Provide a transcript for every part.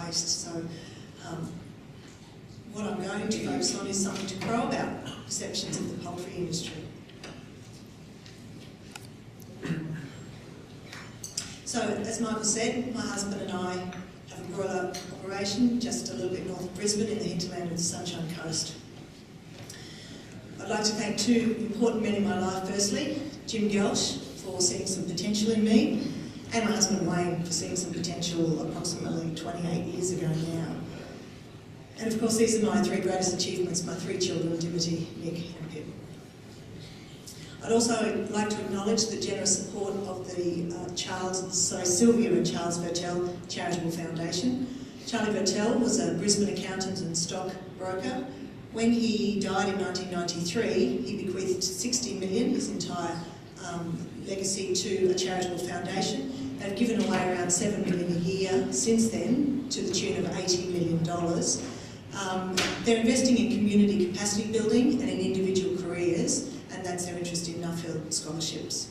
waste. So what I'm going to focus on is something to crow about, perceptions of the poultry industry. So, as Michael said, my husband and I have a broiler operation just a little bit north of Brisbane in the hinterland of the Sunshine Coast. I'd like to thank two important men in my life firstly, Jim Gelsch for seeing some potential in me, and my husband Wayne for seeing some potential approximately 28 years ago now. And of course these are my three greatest achievements, my three children, Dimity, Nick and Pip. I'd also like to acknowledge the generous support of the Sylvia and Charles Vertel Charitable Foundation. Charlie Vertel was a Brisbane accountant and stockbroker. When he died in 1993, he bequeathed $60 million, his entire legacy, to a charitable foundation. They've given away around $7 million a year since then, to the tune of $80 million. They're investing in community capacity building and in individual careers, and that's their interest in Nuffield scholarships.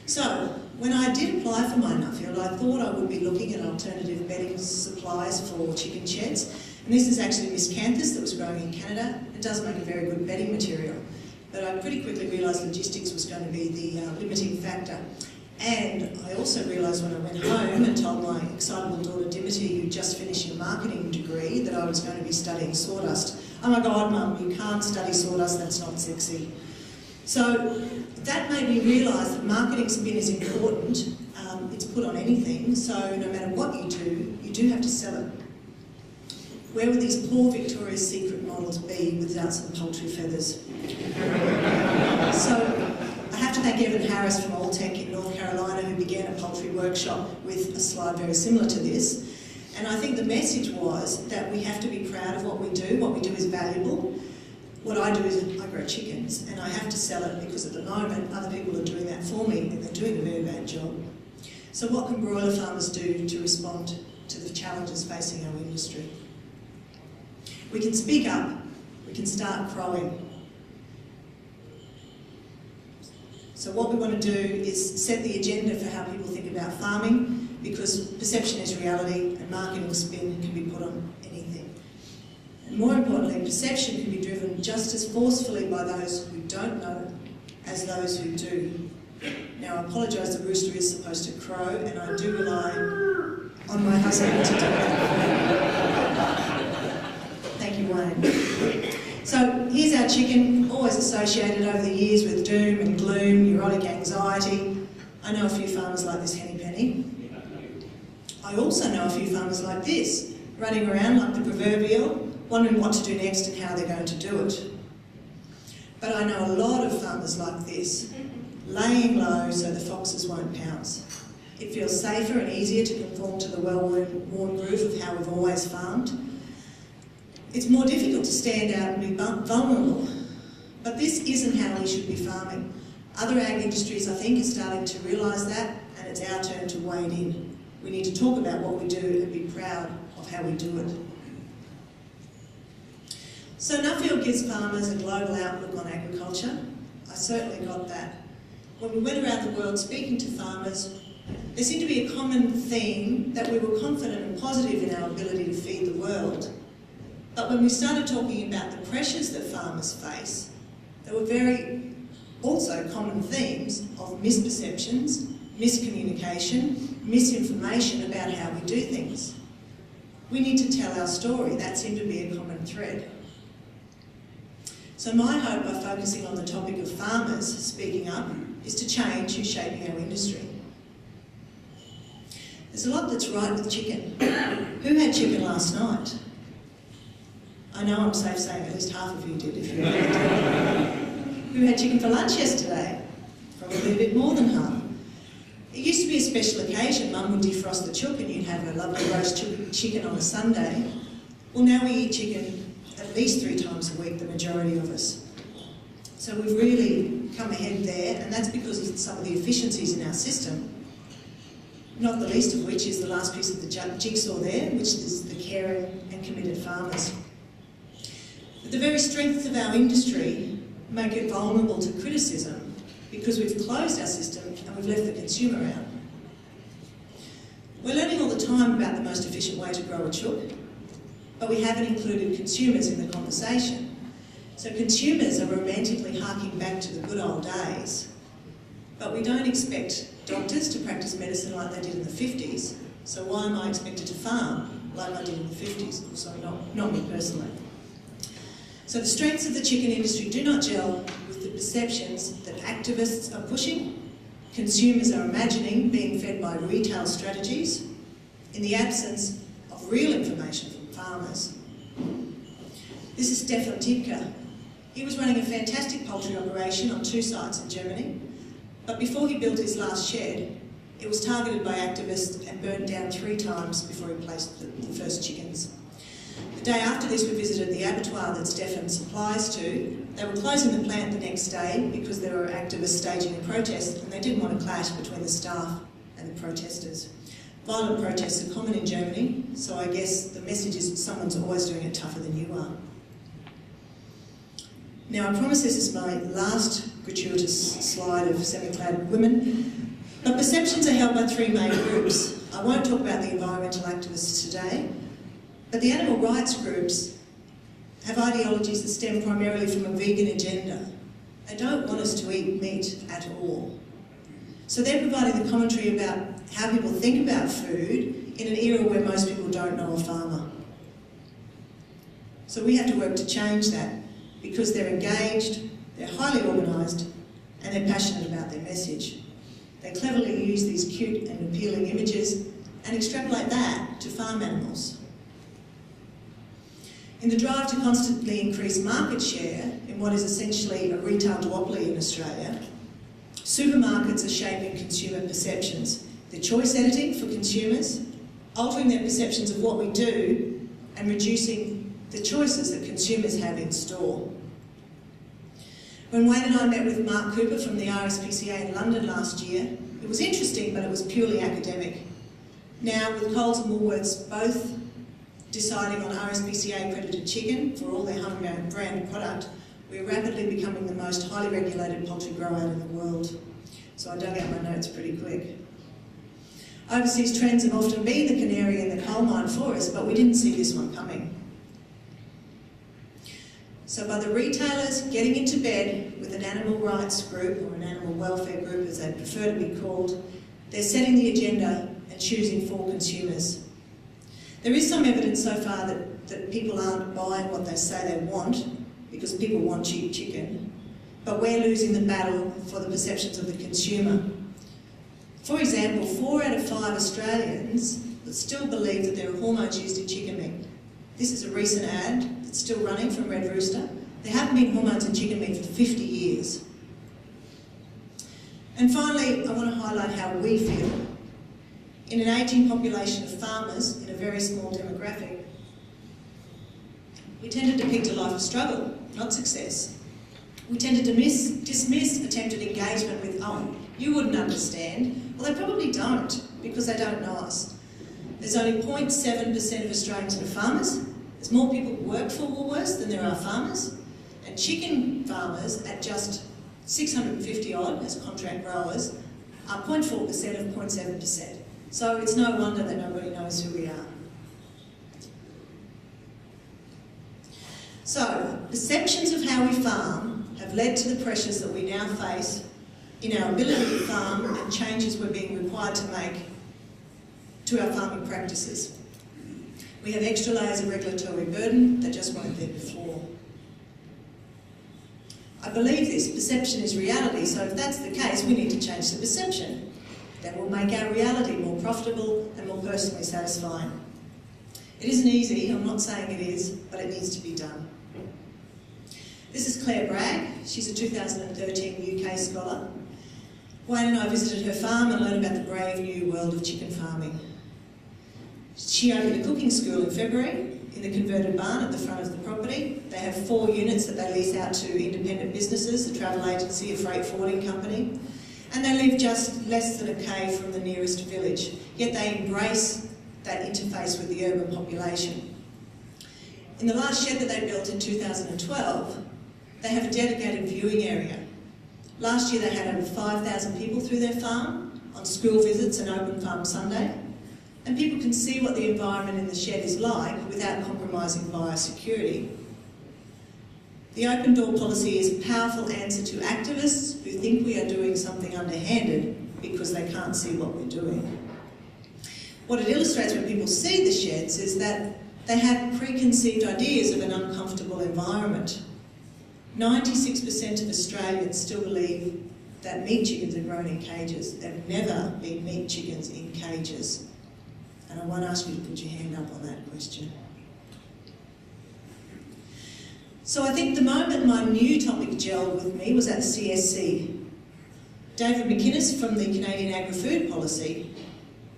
So, when I did apply for my Nuffield, I thought I would be looking at alternative bedding supplies for chicken sheds. And this is actually miscanthus that was growing in Canada. It does make a very good bedding material. But I pretty quickly realised logistics was going to be the limiting factor. And I also realised when I went home and told my excitable daughter Dimity, who'd just finished a marketing degree, that I was going to be studying sawdust. Oh my God, Mum, you can't study sawdust, that's not sexy. So that made me realise that marketing spin is important. It's put on anything, so no matter what you do have to sell it. Where would these poor Victoria's Secret models be without some poultry feathers? So I have to thank Evan Harris from Alltech in North Carolina, who began a poultry workshop with a slide very similar to this. And I think the message was that we have to be proud of what we do. What we do is valuable. What I do is I grow chickens, and I have to sell it because at the moment other people are doing that for me, and they're doing a very bad job. So what can broiler farmers do to respond to the challenges facing our industry? We can speak up. We can start crowing. So what we want to do is set the agenda for how people think about farming, because perception is reality and marketing spin can be put on anything. And more importantly, perception can be driven just as forcefully by those who don't know as those who do. Now I apologise, the rooster is supposed to crow, and I do rely on my husband to do that. Thank you, Wayne. So here's our chicken, always associated over the years with doom and gloom, neurotic anxiety. I know a few farmers like this henny penny. I also know a few farmers like this, running around like the proverbial, wondering what to do next and how they're going to do it. But I know a lot of farmers like this, laying low so the foxes won't pounce. It feels safer and easier to conform to the well-worn groove of how we've always farmed. It's more difficult to stand out and be vulnerable, but this isn't how we should be farming. Other ag industries, I think, are starting to realise that, and it's our turn to wade in. We need to talk about what we do and be proud of how we do it. So Nuffield gives farmers a global outlook on agriculture. I certainly got that. When we went around the world speaking to farmers, there seemed to be a common theme that we were confident and positive in our ability to feed the world. But when we started talking about the pressures that farmers face, there were very also common themes of misperceptions, miscommunication, misinformation about how we do things. We need to tell our story. That seemed to be a common thread. So my hope by focusing on the topic of farmers speaking up is to change who's shaping our industry. There's a lot that's right with chicken. Who had chicken last night? I know I'm safe saying at least half of you did, if you did. Who had chicken for lunch yesterday? Probably a bit more than half. It used to be a special occasion. Mum would defrost the chook and you'd have a lovely roast chicken on a Sunday. Well, now we eat chicken at least 3 times a week, the majority of us. So we've really come ahead there, and that's because of some of the efficiencies in our system, not the least of which is the last piece of the jigsaw there, which is the caring and committed farmers. But the very strengths of our industry make it vulnerable to criticism because we've closed our system and we've left the consumer out. We're learning all the time about the most efficient way to grow a chook, but we haven't included consumers in the conversation. So consumers are romantically harking back to the good old days, but we don't expect doctors to practice medicine like they did in the 50s, so why am I expected to farm like I did in the 50s? Sorry, not me personally. So the strengths of the chicken industry do not gel with the perceptions that activists are pushing, consumers are imagining being fed by retail strategies, in the absence of real information from farmers. This is Stefan Tibke. He was running a fantastic poultry operation on 2 sites in Germany, but before he built his last shed, it was targeted by activists and burnt down 3 times before he placed the first chickens. The day after this, we visited the abattoir that Stefan supplies to. They were closing the plant the next day because there were activists staging a protest and they didn't want a clash between the staff and the protesters. Violent protests are common in Germany, so I guess the message is someone's always doing it tougher than you are. Now, I promise this is my last gratuitous slide of semi-clad women, but perceptions are held by 3 main groups. I won't talk about the environmental activists today, but the animal rights groups have ideologies that stem primarily from a vegan agenda. They don't want us to eat meat at all. So they're providing the commentary about how people think about food in an era where most people don't know a farmer. So we have to work to change that because they're engaged, they're highly organised, and they're passionate about their message. They cleverly use these cute and appealing images and extrapolate that to farm animals. In the drive to constantly increase market share in what is essentially a retail duopoly in Australia, supermarkets are shaping consumer perceptions. They're choice editing for consumers, altering their perceptions of what we do, and reducing the choices that consumers have in store. When Wayne and I met with Mark Cooper from the RSPCA in London last year, it was interesting, but it was purely academic. Now, with Coles and Woolworths both deciding on RSPCA accredited chicken for all their home brand product, we're rapidly becoming the most highly regulated poultry grower in the world. So I dug out my notes pretty quick. Overseas trends have often been the canary in the coal mine for us, but we didn't see this one coming. So by the retailers getting into bed with an animal rights group, or an animal welfare group as they prefer to be called, they're setting the agenda and choosing for consumers. There is some evidence so far that people aren't buying what they say they want, because people want cheap chicken, but we're losing the battle for the perceptions of the consumer. For example, 4 out of 5 Australians still believe that there are hormones used in chicken meat. This is a recent ad that's still running from Red Rooster. There haven't been hormones in chicken meat for 50 years. And finally, I want to highlight how we feel. In an ageing population of farmers in a very small demographic, we tend to depict a life of struggle, not success. We tend to dismiss attempted engagement with, oh, you wouldn't understand. Well, they probably don't, because they don't know us. There's only 0.7% of Australians who are farmers. There's more people who work for Woolworths than there are farmers. And chicken farmers, at just 650 odd as contract growers, are 0.4% of 0.7%. So it's no wonder that nobody knows who we are. So, perceptions of how we farm have led to the pressures that we now face in our ability to farm and changes we're being required to make to our farming practices. We have extra layers of regulatory burden that just weren't there before. I believe this perception is reality, so if that's the case, we need to change the perception. That will make our reality more profitable and more personally satisfying. It isn't easy, I'm not saying it is, but it needs to be done. This is Claire Bragg. She's a 2013 UK scholar. Wayne and I visited her farm and learned about the brave new world of chicken farming. She opened a cooking school in February in the converted barn at the front of the property. They have 4 units that they lease out to independent businesses, a travel agency, a freight forwarding company, and they live just less than a K from the nearest village, yet they embrace that interface with the urban population. In the last shed that they built in 2012, they have a dedicated viewing area. Last year they had over 5,000 people through their farm on school visits and open farm Sunday. and people can see what the environment in the shed is like without compromising biosecurity. The open door policy is a powerful answer to activists who think we are doing something underhanded because they can't see what we're doing. What it illustrates when people see the sheds is that they have preconceived ideas of an uncomfortable environment. 96% of Australians still believe that meat chickens are grown in cages. There have never been meat chickens in cages. And I won't ask you to put your hand up on that question. So I think the moment my new topic gelled with me was at the CSC. David McInnes from the Canadian Agri-Food Policy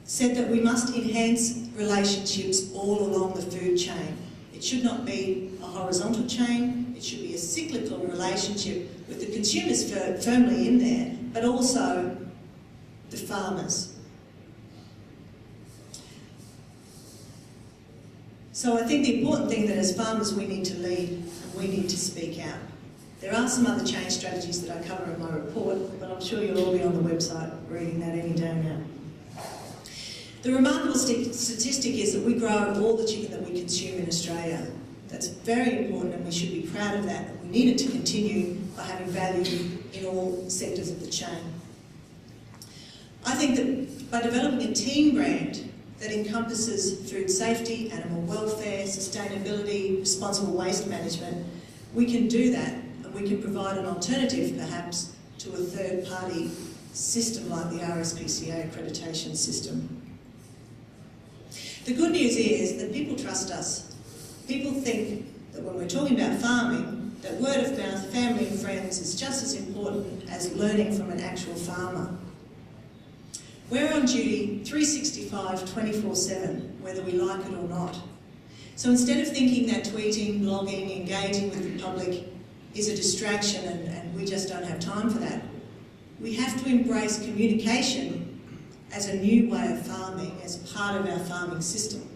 said that we must enhance relationships all along the food chain. It should not be a horizontal chain, it should be a cyclical relationship with the consumers firmly in there, but also the farmers. So I think the important thing that as farmers we need to lead and we need to speak out. There are some other change strategies that I cover in my report, but I'm sure you'll all be on the website reading that any day now. The remarkable statistic is that we grow all the chicken that we consume in Australia. That's very important and we should be proud of that. And we need it to continue by having value in all sectors of the chain. I think that by developing a team brand that encompasses food safety, animal welfare, sustainability, responsible waste management, we can do that and we can provide an alternative perhaps to a third-party system like the RSPCA accreditation system. The good news is that people trust us. People think that when we're talking about farming, that word of mouth, family and friends is just as important as learning from an actual farmer. We're on duty 365, 24/7, whether we like it or not. So instead of thinking that tweeting, blogging, engaging with the public is a distraction and we just don't have time for that, we have to embrace communication as a new way of farming, as part of our farming system.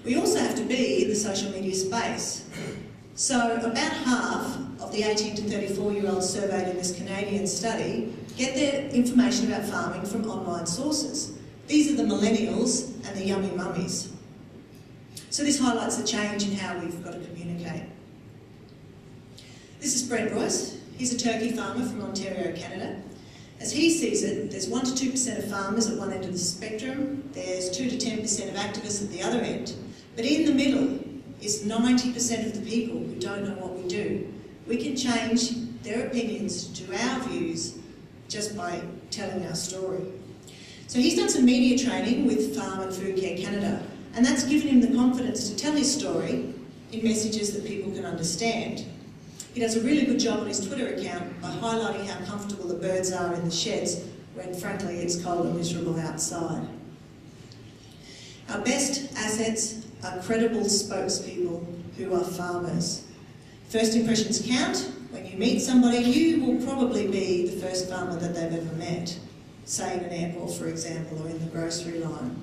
We also have to be in the social media space. So about half of the 18 to 34-year-olds surveyed in this Canadian study get their information about farming from online sources. These are the millennials and the yummy mummies. So this highlights the change in how we've got to communicate. This is Brent Royce. He's a turkey farmer from Ontario, Canada. As he sees it, there's 1 to 2% of farmers at one end of the spectrum, there's 2 to 10% of activists at the other end, but in the middle is 90% of the people who don't know what we do. We can change their opinions to our views just by telling our story. So he's done some media training with Farm and Food Care Canada, and that's given him the confidence to tell his story in messages that people can understand. He does a really good job on his Twitter account by highlighting how comfortable the birds are in the sheds when, frankly, it's cold and miserable outside. Our best assets are credible spokespeople who are farmers. First impressions count. When you meet somebody, you will probably be the first farmer that they've ever met, say in an airport, for example, or in the grocery line.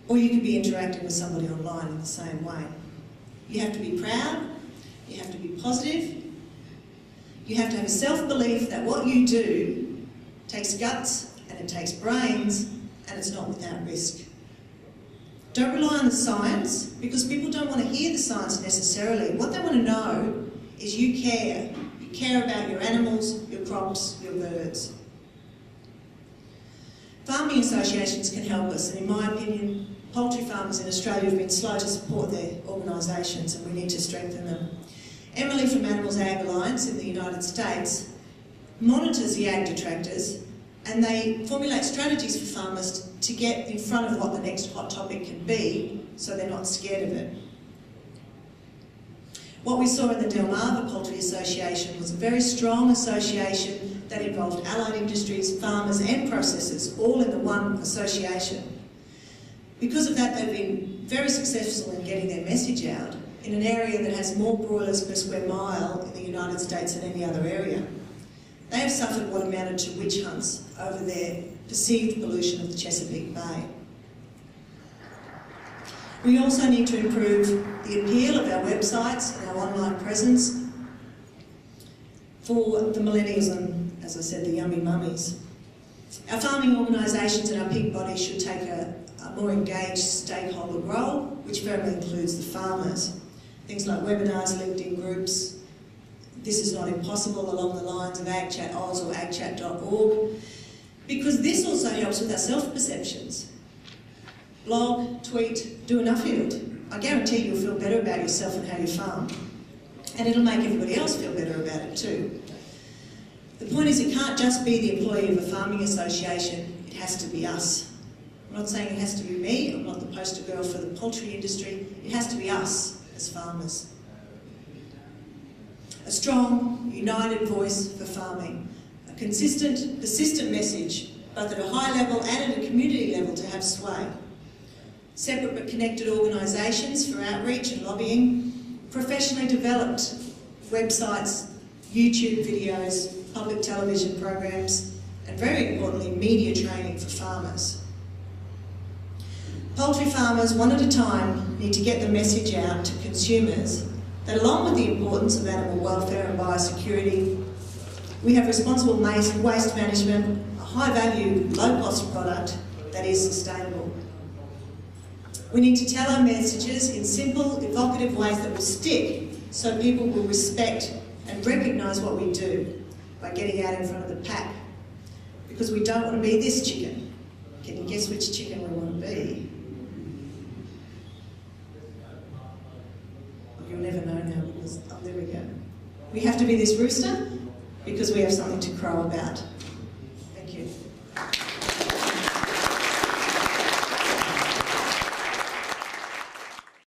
Or you could be interacting with somebody online in the same way. You have to be proud. You have to be positive. You have to have a self-belief that what you do takes guts and it takes brains and it's not without risk. Don't rely on the science because people don't want to hear the science necessarily. What they want to know is you care. You care about your animals, your crops, your birds. Farming associations can help us, and in my opinion, poultry farmers in Australia have been slow to support their organisations and we need to strengthen them. Emily from Animals Ag Alliance in the United States monitors the ag detractors and they formulate strategies for farmers to get in front of what the next hot topic can be so they're not scared of it. What we saw in the Delmarva Poultry Association was a very strong association that involved allied industries, farmers and processors all in the one association. Because of that, they've been very successful in getting their message out in an area that has more broilers per square mile in the United States than any other area. They have suffered what amounted to witch hunts over their perceived pollution of the Chesapeake Bay. We also need to improve the appeal of our websites and our online presence for the millennials and, as I said, the yummy mummies. Our farming organisations and our pig bodies should take a more engaged stakeholder role, which firmly includes the farmers. Things like webinars, LinkedIn groups. This is not impossible along the lines of AgChat.oz or agchat.org, because this also helps with our self-perceptions. Blog, tweet, do a Nuffield. I guarantee you'll feel better about yourself and how you farm. And it'll make everybody else feel better about it too. The point is, it can't just be the employee of a farming association, it has to be us. I'm not saying it has to be me, I'm not the poster girl for the poultry industry, it has to be us as farmers. A strong, united voice for farming. A consistent, persistent message, both at a high level and at a community level, to have sway. Separate but connected organisations for outreach and lobbying. Professionally developed websites, YouTube videos, public television programs, and very importantly, media training for farmers. Poultry farmers, one at a time, need to get the message out to consumers that along with the importance of animal welfare and biosecurity, we have responsible waste management, a high-value, low-cost product that is sustainable. We need to tell our messages in simple, evocative ways that will stick, so people will respect and recognise what we do by getting out in front of the pack. Because we don't want to be this chicken. Can you guess which chicken we want to be? You'll never know now because, oh, there we go. We have to be this rooster because we have something to crow about.